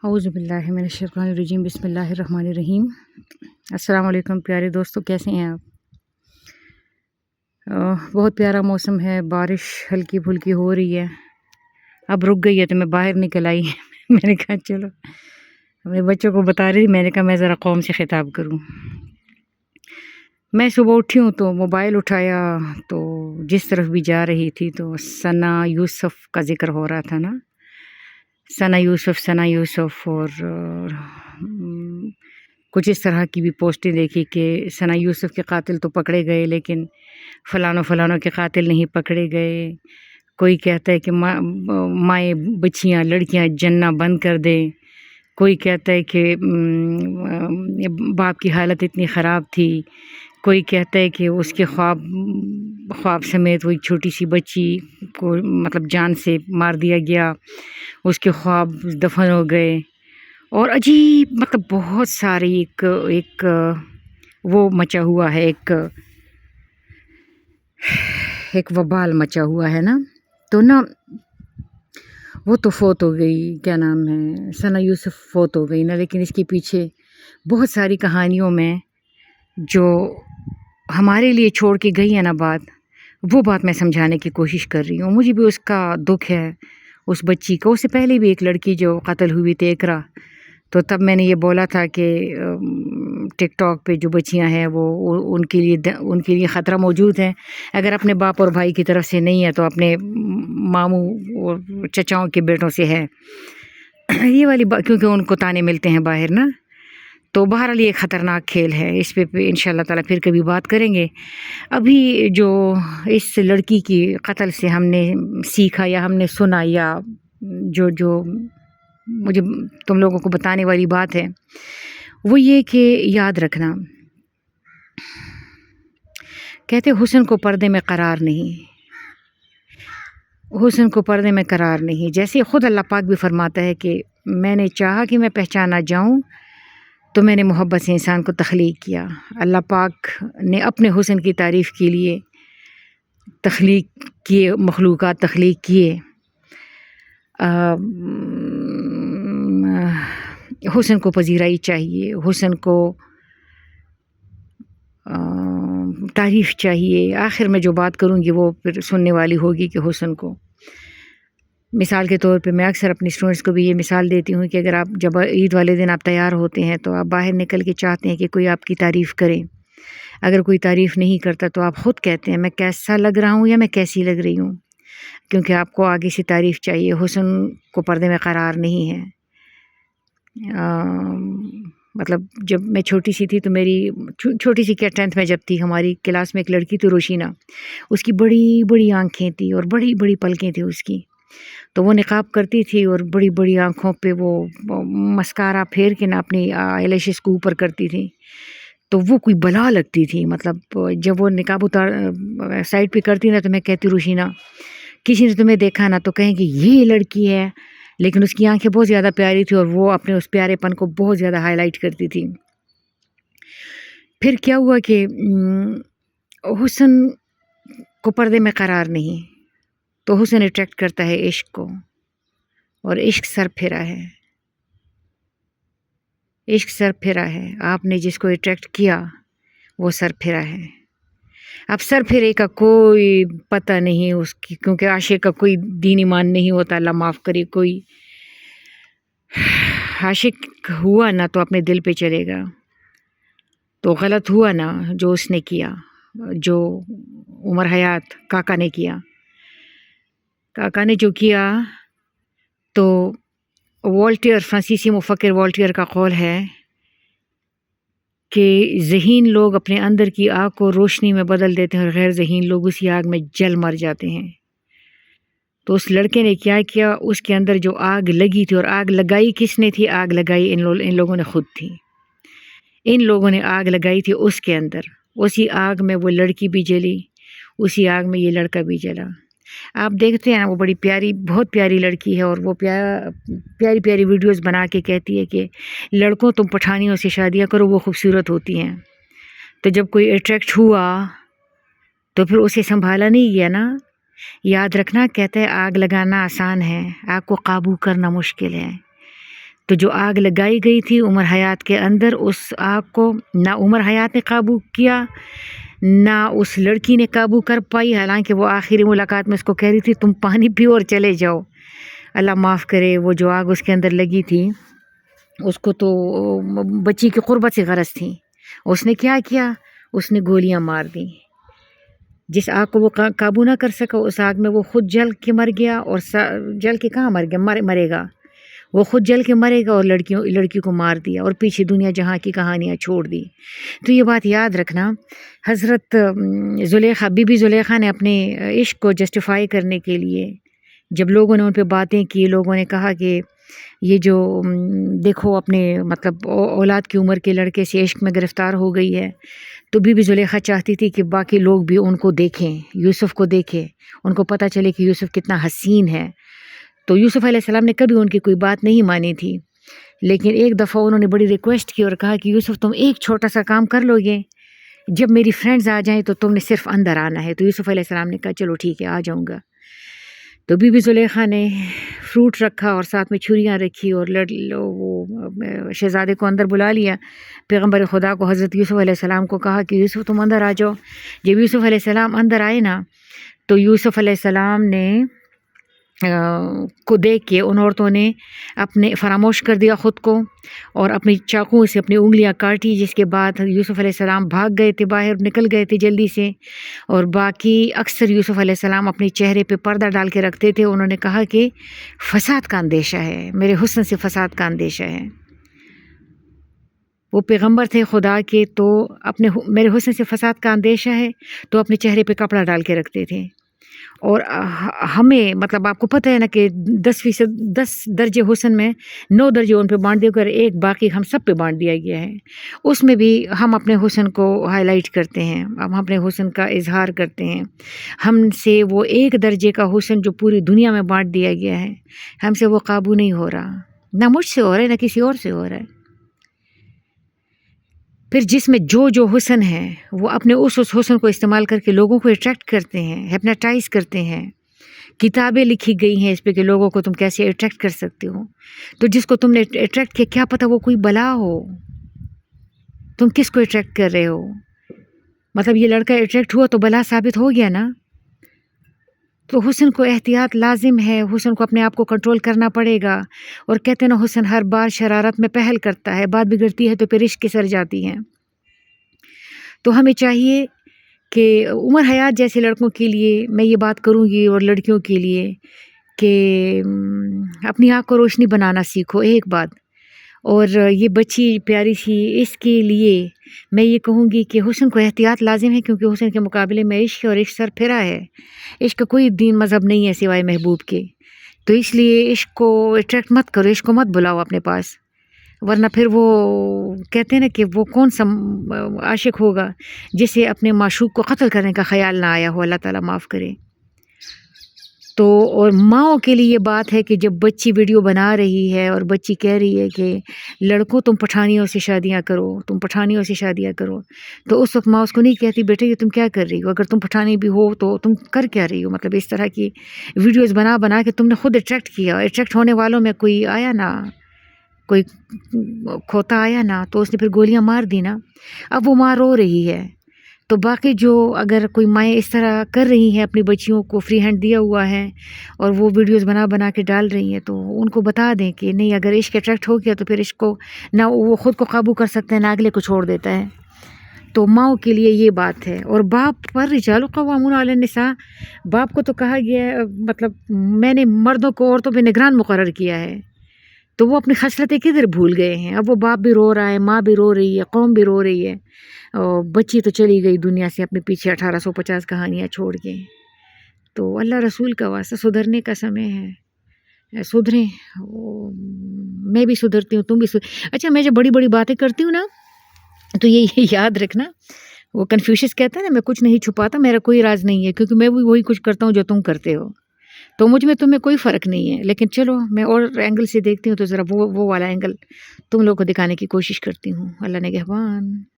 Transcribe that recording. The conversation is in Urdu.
اعوذ باللہ من الشیطان الرجیم بسم اللہ الرحمن الرحیم۔ السلام علیکم پیارے دوستو، کیسے ہیں آپ؟ بہت پیارا موسم ہے، بارش ہلکی پھلکی ہو رہی ہے، اب رک گئی ہے تو میں باہر نکل آئی میں نے کہا چلو اپنے بچوں کو بتا رہی، میں نے کہا میں ذرا قوم سے خطاب کروں۔ میں صبح اٹھی ہوں تو موبائل اٹھایا تو جس طرف بھی جا رہی تھی تو ثنا یوسف کا ذکر ہو رہا تھا نا، ثنا یوسف اور کچھ اس طرح کی بھی پوسٹیں دیکھی کہ ثنا یوسف کے قاتل تو پکڑے گئے لیکن فلانوں کے قاتل نہیں پکڑے گئے۔ کوئی کہتا ہے کہ مائیں بچیاں لڑکیاں جنہ بند کر دیں، کوئی کہتا ہے کہ باپ کی حالت اتنی خراب تھی، کوئی کہتا ہے کہ اس کے خواب سمیت وہی چھوٹی سی بچی کو مطلب جان سے مار دیا گیا، اس کے خواب دفن ہو گئے، اور عجیب مطلب بہت ساری ایک وہ مچا ہوا ہے، ایک وبال مچا ہوا ہے نا۔ تو نا وہ تو فوت ہو گئی، کیا نام ہے، ثنا یوسف فوت ہو گئی نا، لیکن اس کے پیچھے بہت ساری کہانیوں میں جو ہمارے لیے چھوڑ کے گئی ہے نا بات، وہ بات میں سمجھانے کی کوشش کر رہی ہوں۔ مجھے بھی اس کا دکھ ہے، اس بچی کو، اس سے پہلے بھی ایک لڑکی جو قتل ہوئی تھی اقرا، تو تب میں نے یہ بولا تھا کہ ٹک ٹاک پہ جو بچیاں ہیں وہ ان کے لیے خطرہ موجود ہے، اگر اپنے باپ اور بھائی کی طرف سے نہیں ہے تو اپنے ماموں اور چچاؤں کے بیٹوں سے ہے یہ والی بات، کیونکہ ان کو تانے ملتے ہیں باہر نا۔ تو بہرحال یہ خطرناک کھیل ہے، اس پہ انشاءاللہ تعالیٰ پھر کبھی بات کریں گے۔ ابھی جو اس لڑکی کی قتل سے ہم نے سیکھا یا ہم نے سنا یا جو مجھے تم لوگوں کو بتانے والی بات ہے وہ یہ کہ یاد رکھنا، کہتے حسن کو پردے میں قرار نہیں، حسن کو پردے میں قرار نہیں، جیسے خود اللہ پاک بھی فرماتا ہے کہ میں نے چاہا کہ میں پہچانا جاؤں تو میں نے محبت سے انسان کو تخلیق کیا۔ اللہ پاک نے اپنے حسن کی تعریف کے لیے تخلیق کیے، مخلوقات تخلیق کیے۔ حسن کو پذیرائی چاہیے، حسن کو تعریف چاہیے۔ آخر میں جو بات کروں گی وہ پھر سننے والی ہوگی کہ حسن کو، مثال کے طور پہ میں اکثر اپنے اسٹوڈنٹس کو بھی یہ مثال دیتی ہوں کہ اگر آپ جب عید والے دن آپ تیار ہوتے ہیں تو آپ باہر نکل کے چاہتے ہیں کہ کوئی آپ کی تعریف کرے، اگر کوئی تعریف نہیں کرتا تو آپ خود کہتے ہیں میں کیسا لگ رہا ہوں یا میں کیسی لگ رہی ہوں، کیونکہ آپ کو آگے سے تعریف چاہیے۔ حسن کو پردے میں قرار نہیں ہے۔ مطلب جب میں چھوٹی سی تھی تو میری چھوٹی سی کیا 10th میں جب تھی، ہماری کلاس میں ایک لڑکی تھی روشینہ، اس کی بڑی بڑی آنکھیں تھیں اور بڑی بڑی پلکیں تھیں اس کی، تو وہ نقاب کرتی تھی اور بڑی بڑی آنکھوں پہ وہ مسکارا پھیر کے نا اپنی آئی لیشز کو اوپر کرتی تھی، تو وہ کوئی بلا لگتی تھی۔ مطلب جب وہ نقاب اتار سائڈ پہ کرتی نا تو میں کہتی روشینہ کسی نے تمہیں دیکھا نا تو کہیں کہ یہ لڑکی ہے، لیکن اس کی آنکھیں بہت زیادہ پیاری تھی اور وہ اپنے اس پیارے پن کو بہت زیادہ ہائی لائٹ کرتی تھی۔ پھر کیا ہوا کہ حسن کو پردے میں قرار نہیں، تو حسن اٹریکٹ کرتا ہے عشق کو، اور عشق سر پھرا ہے، عشق سر پھرا ہے، آپ نے جس کو اٹریکٹ کیا وہ سر پھرا ہے۔ اب سر پھرے کا کوئی پتہ نہیں اس کی، کیونکہ عاشق کا کوئی دین ایمان نہیں ہوتا، اللہ معاف کرے، کوئی عاشق ہوا نا تو اپنے دل پہ چلے گا، تو غلط ہوا نا جو اس نے کیا، جو عمر حیات کاکا نے کیا، کاکا نے جو کیا، تو والٹیئر فرانسیسی مفکر والٹیئر کا قول ہے کہ ذہین لوگ اپنے اندر کی آگ کو روشنی میں بدل دیتے ہیں اور غیر ذہین لوگ اسی آگ میں جل مر جاتے ہیں۔ تو اس لڑکے نے کیا کیا، اس کے اندر جو آگ لگی تھی، اور آگ لگائی کس نے تھی؟ آگ لگائی ان لوگوں نے خود تھی، ان لوگوں نے آگ لگائی تھی اس کے اندر، اسی آگ میں وہ لڑکی بھی جلی، اسی آگ میں یہ لڑکا بھی جلا۔ آپ دیکھتے ہیں نا وہ بڑی پیاری، بہت پیاری لڑکی ہے، اور وہ پیاری پیاری ویڈیوز بنا کے کہتی ہے کہ لڑکوں تم پٹھانیوں سے شادیاں کرو، وہ خوبصورت ہوتی ہیں۔ تو جب کوئی اٹریکٹ ہوا تو پھر اسے سنبھالا نہیں گیا نا۔ یاد رکھنا، کہتے ہیں آگ لگانا آسان ہے، آگ کو قابو کرنا مشکل ہے۔ تو جو آگ لگائی گئی تھی عمر حیات کے اندر، اس آگ کو نہ عمر حیات نے قابو کیا نہ اس لڑکی نے قابو کر پائی، حالانکہ وہ آخری ملاقات میں اس کو کہہ رہی تھی تم پانی پیو اور چلے جاؤ۔ اللہ معاف کرے، وہ جو آگ اس کے اندر لگی تھی اس کو تو بچی کی قربت سے غرض تھی، اس نے کیا کیا، اس نے گولیاں مار دیں۔ جس آگ کو وہ قابو نہ کر سکا، اس آگ میں وہ خود جل کے مر گیا، اور جل کے کہاں مر گیا، مرے گا وہ، خود جل کے مرے گا، اور لڑکی کو مار دیا اور پیچھے دنیا جہاں کی کہانیاں چھوڑ دی۔ تو یہ بات یاد رکھنا، حضرت زلیخا، بی بی زلیخا نے اپنے عشق کو جسٹیفائی کرنے کے لیے جب لوگوں نے ان پہ باتیں کی، لوگوں نے کہا کہ یہ جو دیکھو اپنے مطلب اولاد کی عمر کے لڑکے سے عشق میں گرفتار ہو گئی ہے، تو بی بی زلیخا چاہتی تھی کہ باقی لوگ بھی ان کو دیکھیں، یوسف کو دیکھیں، ان کو پتہ چلے کہ یوسف کتنا حسین ہے۔ تو یوسف علیہ السلام نے کبھی ان کی کوئی بات نہیں مانی تھی، لیکن ایک دفعہ انہوں نے بڑی ریکویسٹ کی اور کہا کہ یوسف تم ایک چھوٹا سا کام کر لو گے، جب میری فرینڈز آ جائیں تو تم نے صرف اندر آنا ہے۔ تو یوسف علیہ السلام نے کہا چلو ٹھیک ہے، آ جاؤں گا۔ تو بی بی زلیخا نے فروٹ رکھا اور ساتھ میں چھریاں رکھی، اور وہ شہزادے کو اندر بلا لیا۔ پیغمبر خدا کو حضرت یوسف علیہ السلام کو کہا کہ یوسف تم اندر آ جاؤ۔ جب یوسف علیہ السلام اندر آئے نا، تو یوسف علیہ السلام نے کو دیکھ کے ان عورتوں نے اپنے فراموش کر دیا خود کو، اور اپنی چاقو سے اپنی انگلیاں کاٹی، جس کے بعد یوسف علیہ السلام بھاگ گئے تھے، باہر نکل گئے تھے جلدی سے۔ اور باقی اکثر یوسف علیہ السلام اپنے چہرے پہ پردہ ڈال کے رکھتے تھے، انہوں نے کہا کہ فساد کا اندیشہ ہے، میرے حسن سے فساد کا اندیشہ ہے۔ وہ پیغمبر تھے خدا کے، تو میرے حسن سے فساد کا اندیشہ ہے، تو اپنے چہرے پہ کپڑا ڈال کے رکھتے تھے۔ اور ہمیں مطلب آپ کو پتہ ہے نا کہ 10 درجے حسن میں 9 درجے ان پہ بانٹ دے کر ایک باقی ہم سب پہ بانٹ دیا گیا ہے، اس میں بھی ہم اپنے حسن کو ہائی لائٹ کرتے ہیں، ہم اپنے حسن کا اظہار کرتے ہیں۔ ہم سے وہ 1 درجے کا حسن جو پوری دنیا میں بانٹ دیا گیا ہے، ہم سے وہ قابو نہیں ہو رہا، نہ مجھ سے ہو رہا ہے نہ کسی اور سے ہو رہا ہے۔ پھر جس میں جو حسن ہے وہ اپنے اس حسن کو استعمال کر کے لوگوں کو اٹریکٹ کرتے ہیں، ہپناٹائز کرتے ہیں۔ کتابیں لکھی گئی ہیں اس پہ کہ لوگوں کو تم کیسے اٹریکٹ کر سکتے ہو۔ تو جس کو تم نے اٹریکٹ کیا، کیا پتہ وہ کوئی بلا ہو، تم کس کو اٹریکٹ کر رہے ہو؟ مطلب یہ لڑکا اٹریکٹ ہوا تو بلا ثابت ہو گیا نا۔ تو حسن کو احتیاط لازم ہے، حسن کو اپنے آپ کو کنٹرول کرنا پڑے گا۔ اور کہتے ہیں نا حسن ہر بار شرارت میں پہل کرتا ہے، بات بگڑتی ہے تو پھر عشق کی سر جاتی ہے۔ تو ہمیں چاہیے کہ عمر حیات جیسے لڑکوں کے لیے میں یہ بات کروں گی، اور لڑکیوں کے لیے کہ اپنی آنکھ کو روشنی بنانا سیکھو، ایک بات۔ اور یہ بچی پیاری سی، اس کے لیے میں یہ کہوں گی کہ حسن کو احتیاط لازم ہے، کیونکہ حسن کے مقابلے میں عشق ہے، اور عشق سر پھرا ہے۔ عشق کا کوئی دین مذہب نہیں ہے سوائے محبوب کے، تو اس لیے عشق کو اٹریکٹ مت کرو، عشق کو مت بلاؤ اپنے پاس، ورنہ پھر وہ کہتے ہیں نا کہ وہ کون سا عاشق ہوگا جسے اپنے معشوق کو قتل کرنے کا خیال نہ آیا ہو، اللہ تعالیٰ معاف کرے۔ تو اور ماؤں کے لیے یہ بات ہے کہ جب بچی ویڈیو بنا رہی ہے اور بچی کہہ رہی ہے کہ لڑکوں تم پٹھانیوں سے شادیاں کرو، تم پٹھانیوں سے شادیاں کرو، تو اس وقت ماں اس کو نہیں کہتی بیٹے یہ تم کیا کر رہی ہو، اگر تم پٹھانی بھی ہو تو تم کر کیا رہی ہو۔ مطلب اس طرح کی ویڈیوز بنا کے تم نے خود اٹریکٹ کیا، اٹریکٹ ہونے والوں میں کوئی آیا نا، کوئی کھوتا آیا نا، تو اس نے پھر گولیاں مار دی نا۔ اب وہ ماں رو رہی ہے، تو باقی جو اگر کوئی مائیں اس طرح کر رہی ہیں، اپنی بچیوں کو فری ہینڈ دیا ہوا ہے اور وہ ویڈیوز بنا کے ڈال رہی ہیں، تو ان کو بتا دیں کہ نہیں، اگر عشق اٹریکٹ ہو گیا تو پھر عشق کو نہ وہ خود کو قابو کر سکتے ہیں نہ اگلے کو چھوڑ دیتا ہے۔ تو ماؤں کے لیے یہ بات ہے۔ اور باپ پر رجال قوامون علی النساء، باپ کو تو کہا گیا ہے، مطلب میں نے مردوں کو عورتوں پہ نگران مقرر کیا ہے، تو وہ اپنی خصلتیں کدھر بھول گئے ہیں۔ اب وہ باپ بھی رو رہا ہے، ماں بھی رو رہی ہے، قوم بھی رو رہی ہے، اور بچی تو چلی گئی دنیا سے اپنے پیچھے 1850 کہانیاں چھوڑ کے۔ تو اللہ رسول کا واسطہ سدھرنے کا سمے ہے، سدھریں۔ میں بھی سدھرتی ہوں، تم بھی اچھا میں جب بڑی بڑی باتیں کرتی ہوں نا، تو یہ یاد رکھنا، وہ کنفیوشس کہتا ہے نا میں کچھ نہیں چھپاتا، میرا کوئی راز نہیں ہے، کیونکہ میں بھی وہی کچھ کرتا ہوں جو تم کرتے ہو، تو مجھ میں تمہیں کوئی فرق نہیں ہے۔ لیکن چلو میں اور اینگل سے دیکھتی ہوں، تو ذرا وہ والا اینگل تم لوگ کو دکھانے کی کوشش کرتی ہوں۔ اللہ نگہبان۔